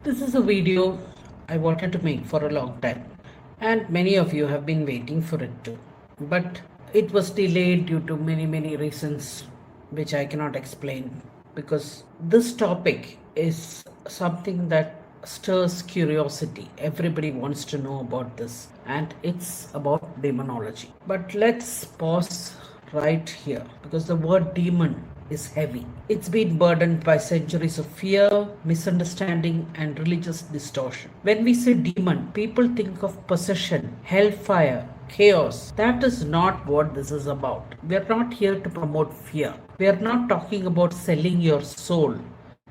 This is a video I wanted to make for a long time, and many of you have been waiting for it too. But it was delayed due to many reasons which I cannot explain because this topic is something that stirs curiosity. Everybody wants to know about this, and it's about demonology. But let's pause right here because the word demon is heavy. It's been burdened by centuries of fear, misunderstanding, and religious distortion. When we say demon, people think of possession, hellfire, chaos. That is not what this is about. We are not here to promote fear. We are not talking about selling your soul,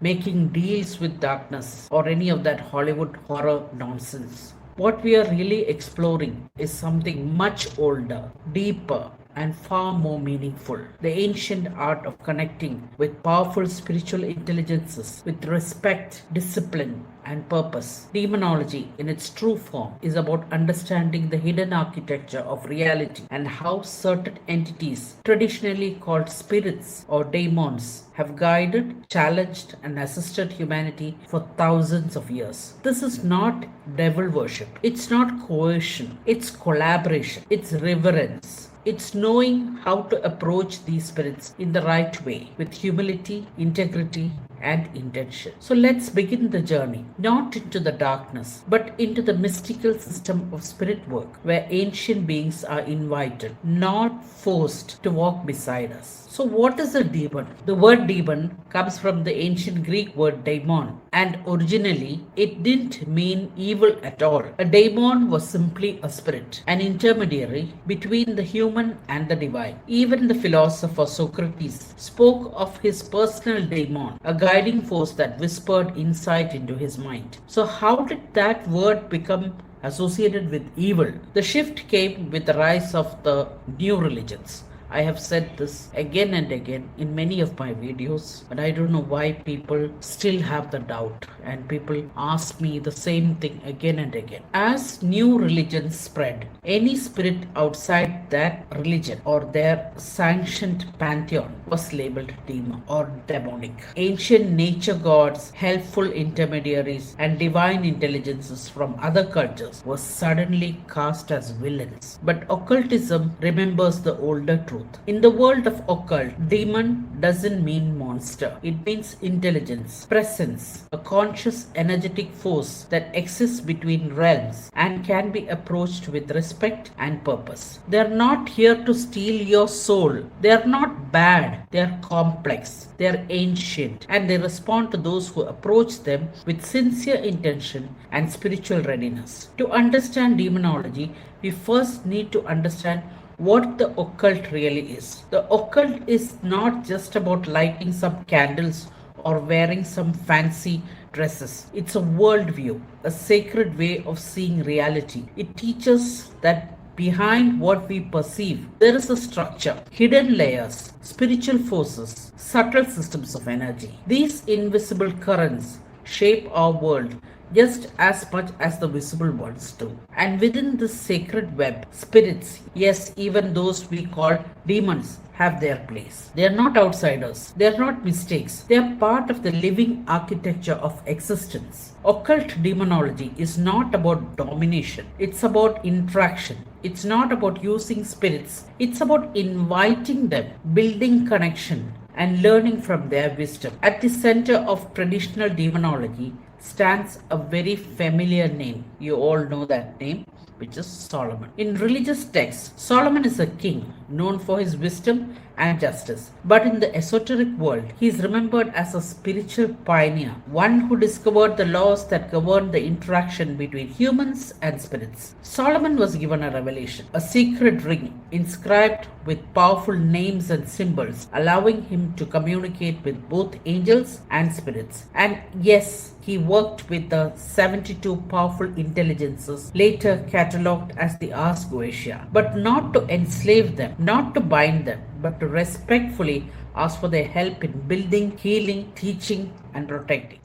making deals with darkness, or any of that Hollywood horror nonsense. What we are really exploring is something much older, deeper, and far more meaningful. The ancient art of connecting with powerful spiritual intelligences with respect, discipline, and purpose. Demonology, in its true form, is about understanding the hidden architecture of reality and how certain entities, traditionally called spirits or daemons, have guided, challenged, and assisted humanity for thousands of years. This is not devil worship, it's not coercion, it's collaboration, it's reverence. It's knowing how to approach these spirits in the right way with humility, integrity, and intention. So let's begin the journey, not into the darkness, but into the mystical system of spirit work, where ancient beings are invited, not forced, to walk beside us. So, what is a demon? The word demon comes from the ancient Greek word daemon, and originally it didn't mean evil at all. A daemon was simply a spirit, an intermediary between the human and the divine. Even the philosopher Socrates spoke of his personal daemon, a guiding force that whispered insight into his mind. So, how did that word become associated with evil? The shift came with the rise of the new religions. I have said this again and again in many of my videos, but I don't know why people still have the doubt and people ask me the same thing again and again. As new religions spread, any spirit outside that religion or their sanctioned pantheon was labeled demon or demonic. Ancient nature gods, helpful intermediaries, and divine intelligences from other cultures were suddenly cast as villains. But occultism remembers the older truth. In the world of occult, demon doesn't mean monster. It means intelligence, presence, a conscious energetic force that exists between realms and can be approached with respect and purpose. They are not here to steal your soul. They are not bad. They are complex. They are ancient, and they respond to those who approach them with sincere intention and spiritual readiness. To understand demonology, we first need to understand what the occult really is. The occult is not just about lighting some candles or wearing some fancy dresses. It's a worldview, a sacred way of seeing reality. It teaches that behind what we perceive, there is a structure, hidden layers, spiritual forces, subtle systems of energy. These invisible currents shape our world just as much as the visible ones do. And within this sacred web, spirits, yes, even those we call demons, have their place. They are not outsiders. They are not mistakes. They are part of the living architecture of existence. Occult demonology is not about domination. It's about interaction. It's not about using spirits. It's about inviting them, building connection, and learning from their wisdom. At the center of traditional demonology stands a very familiar name. You all know that name, which is Solomon. In religious texts, Solomon is a king known for his wisdom and justice. But in the esoteric world, he is remembered as a spiritual pioneer, one who discovered the laws that govern the interaction between humans and spirits. Solomon was given a revelation, a secret ring inscribed with powerful names and symbols, allowing him to communicate with both angels and spirits. And yes, he worked with the 72 powerful intelligences, later catalogued as the Goetia, but not to enslave them, not to bind them, but to respectfully ask for their help in building, healing, teaching, and protecting.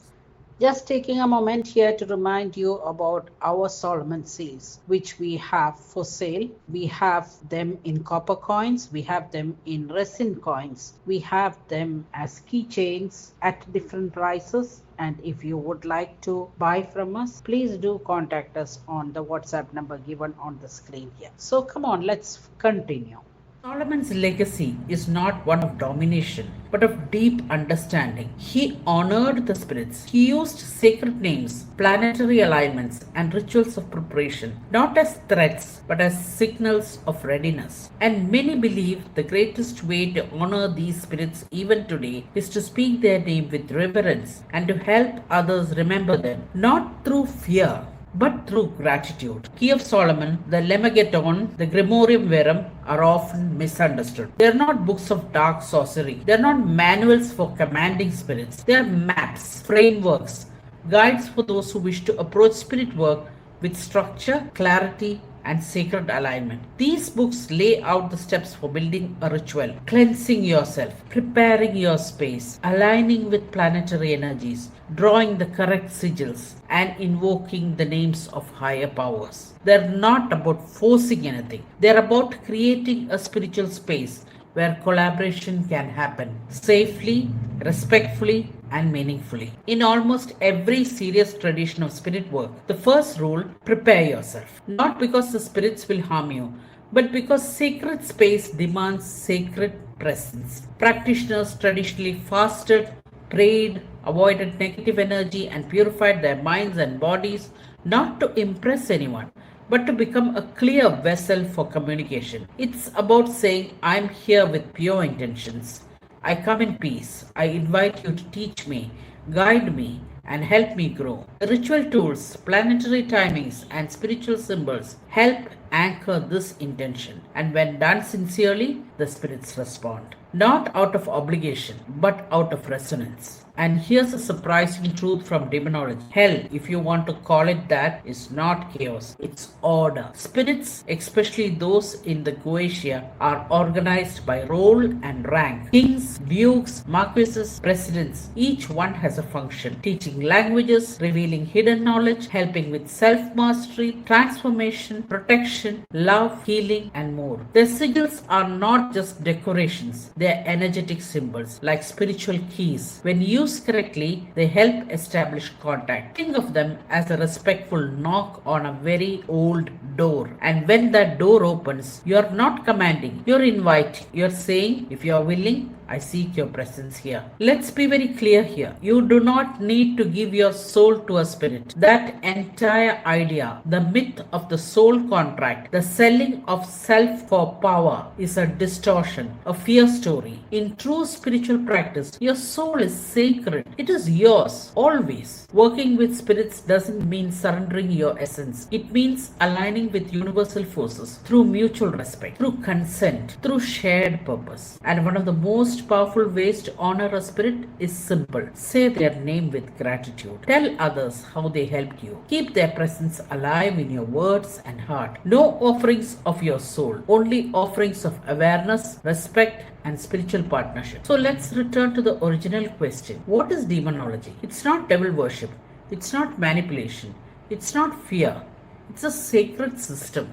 Just taking a moment here to remind you about our Solomon seals, which we have for sale. We have them in copper coins, we have them in resin coins, we have them as keychains at different prices. And if you would like to buy from us, please do contact us on the WhatsApp number given on the screen here. So come on, let's continue. Solomon's legacy is not one of domination, but of deep understanding. He honored the spirits. He used sacred names, planetary alignments, and rituals of preparation, not as threats, but as signals of readiness. And many believe the greatest way to honor these spirits even today is to speak their name with reverence and to help others remember them, not through fear but through gratitude. Key of Solomon, the Lemmageton, the Grimorium Verum are often misunderstood. They are not books of dark sorcery. They are not manuals for commanding spirits. They are maps, frameworks, guides for those who wish to approach spirit work with structure, clarity, and sacred alignment. These books lay out the steps for building a ritual, cleansing yourself, preparing your space, aligning with planetary energies, drawing the correct sigils, and invoking the names of higher powers. They're not about forcing anything, they're about creating a spiritual space where collaboration can happen safely, respectfully, and meaningfully. In almost every serious tradition of spirit work, the first rule, prepare yourself. Not because the spirits will harm you, but because sacred space demands sacred presence. Practitioners traditionally fasted, prayed, avoided negative energy, and purified their minds and bodies not to impress anyone, but to become a clear vessel for communication. It's about saying, I'm here with pure intentions. I come in peace. I invite you to teach me, guide me, and help me grow. The ritual tools, planetary timings, and spiritual symbols help anchor this intention. And when done sincerely, the spirits respond. Not out of obligation, but out of resonance. And here's a surprising truth from demonology. Hell, if you want to call it that, is not chaos, it's order. Spirits, especially those in the Goetia, are organized by role and rank. Kings, dukes, marquises, presidents, each one has a function. Teaching languages, revealing hidden knowledge, helping with self-mastery, transformation, protection, love, healing, and more. Their sigils are not just decorations, they are energetic symbols, like spiritual keys. When used correctly, they help establish contact. Think of them as a respectful knock on a very old door. And when that door opens, you are not commanding, you're inviting. You're saying, if you are willing, I seek your presence here. Let's be very clear here. You do not need to give your soul to a spirit. That entire idea, the myth of the soul contract, the selling of self for power, is a distortion, a fear story. In true spiritual practice, your soul is sacred. It is yours, always. Working with spirits doesn't mean surrendering your essence. It means aligning with universal forces through mutual respect, through consent, through shared purpose. And one of the most powerful ways to honor a spirit is simple. Say their name with gratitude. Tell others how they helped you. Keep their presence alive in your words and heart. No offerings of your soul, only offerings of awareness, respect, and spiritual partnership. So let's return to the original question. What is demonology? It's not devil worship. It's not manipulation. It's not fear. It's a sacred system,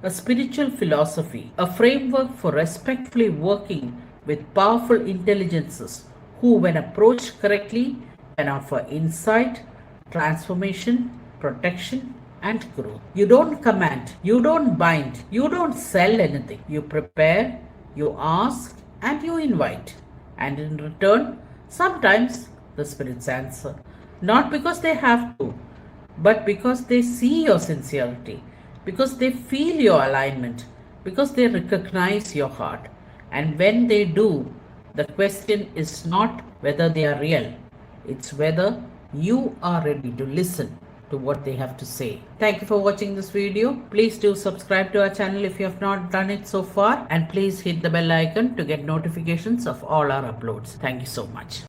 a spiritual philosophy, a framework for respectfully working with powerful intelligences who, when approached correctly, can offer insight, transformation, protection, and growth. You don't command, you don't bind, you don't sell anything. You prepare, you ask, and you invite. And in return, sometimes the spirits answer. Not because they have to, but because they see your sincerity, because they feel your alignment, because they recognize your heart. And when they do, the question is not whether they are real, it's whether you are ready to listen to what they have to say. Thank you for watching this video. Please do subscribe to our channel if you have not done it so far, and please hit the bell icon to get notifications of all our uploads. Thank you so much.